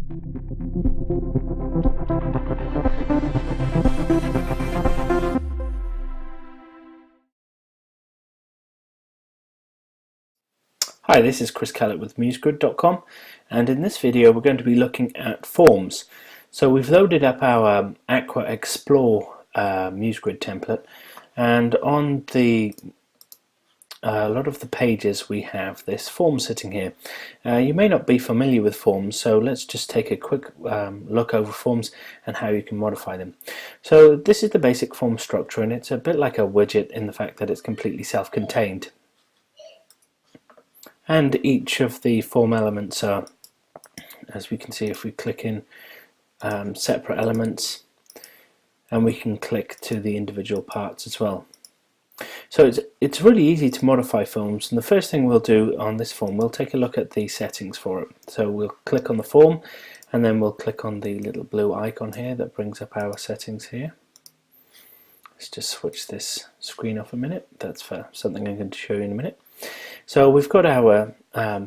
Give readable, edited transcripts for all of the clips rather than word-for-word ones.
Hi, this is Chris Kellett with MuseGrid.com, and in this video we're going to be looking at forms. So we've loaded up our Aqua Explore MuseGrid template, and on the a lot of the pages we have this form sitting here. You may not be familiar with forms, so let's just take a quick look over forms and how you can modify them. So this is the basic form structure, and it's a bit like a widget in the fact that it's completely self-contained. And each of the form elements are, as we can see if we click in, separate elements, and we can click to the individual parts as well. So it's really easy to modify forms, and the first thing we'll do on this form, we'll take a look at the settings for it. So we'll click on the form, and then we'll click on the little blue icon here that brings up our settings here. Let's just switch this screen off a minute. That's for something I'm going to show you in a minute. So we've got our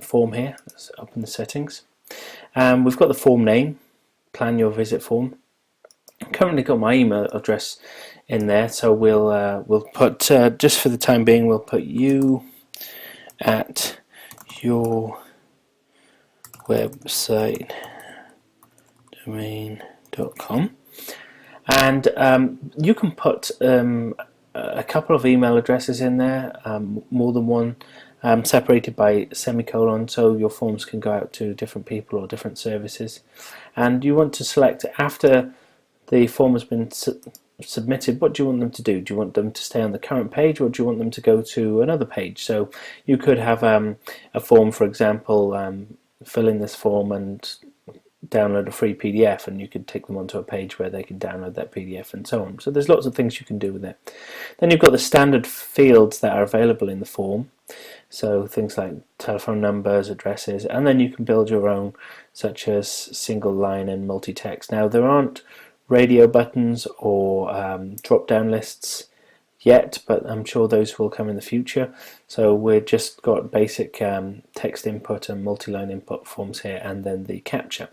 form here. Let's open the settings. We've got the form name, plan your visit form. I've currently got my email address in there, so we'll put, just for the time being, we'll put you at your website domain.com, and you can put a couple of email addresses in there, more than one, separated by semicolon, so your forms can go out to different people or different services. And you want to select, after the form has been submitted, what do you want them to do? Do you want them to stay on the current page, or do you want them to go to another page? So you could have a form, for example, fill in this form and download a free PDF, and you could take them onto a page where they can download that PDF and so on. So there's lots of things you can do with it. Then you've got the standard fields that are available in the form, so things like telephone numbers, addresses, and then you can build your own, such as single line and multi-text. Now there aren't radio buttons or drop-down lists yet, but I'm sure those will come in the future. So we've just got basic text input and multi-line input forms here, and then the capture.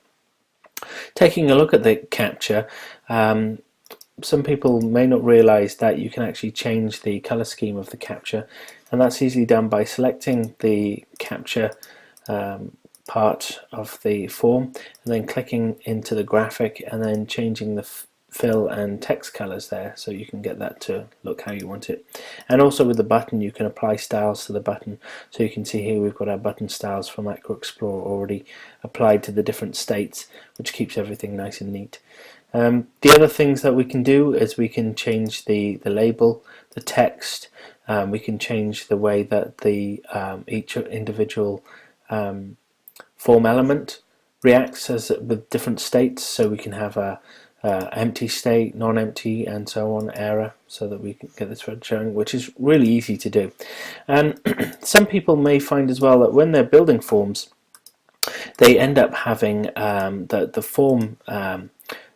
Taking a look at the capture, some people may not realize that you can actually change the color scheme of the capture, and that's easily done by selecting the capture part of the form and then clicking into the graphic and then changing the fill and text colors there, so you can get that to look how you want it. And also with the button, you can apply styles to the button, so you can see here we've got our button styles from Aqua Explore already applied to the different states, which keeps everything nice and neat. The other things that we can do is we can change the label, the text, we can change the way that the each individual form element reacts with different states, so we can have a empty state, non-empty, and so on, error, so that we can get this thread showing, which is really easy to do. And some people may find as well that when they're building forms, they end up having the form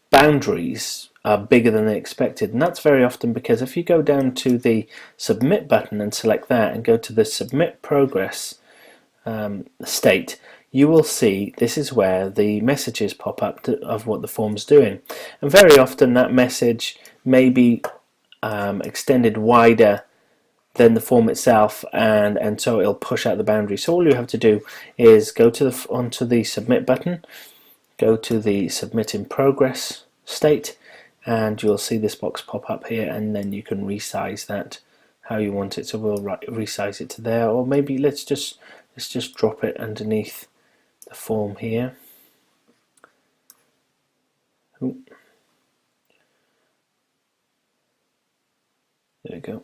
boundaries are bigger than they expected, and that's very often because if you go down to the submit button and select that and go to the submit progress state, you will see this is where the messages pop up of what the form's doing, and very often that message may be extended wider than the form itself, and so it'll push out the boundary. So all you have to do is go to onto the submit button, go to the submit in progress state, and you'll see this box pop up here, and then you can resize that how you want it. So we'll resize it to there, or maybe let's just drop it underneath the form here. Ooh. There we go.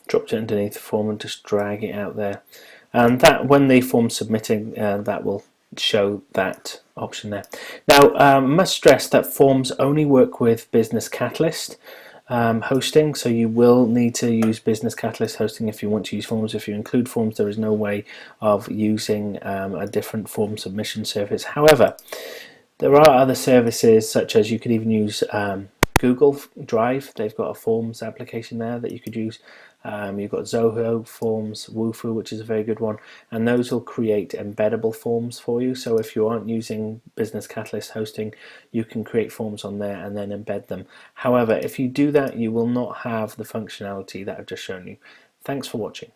Dropped it underneath the form and just drag it out there, and that when the form's submitting, that will show that option there. Now I must stress that forms only work with Business Catalyst hosting, so you will need to use Business Catalyst hosting if you want to use forms. If you include forms, there is no way of using a different form submission service. However, there are other services, such as you could even use Google Drive. They've got a forms application there that you could use. You've got Zoho Forms, Wufoo, which is a very good one, and those will create embeddable forms for you. So if you aren't using Business Catalyst hosting, you can create forms on there and then embed them. However, if you do that, you will not have the functionality that I've just shown you. Thanks for watching.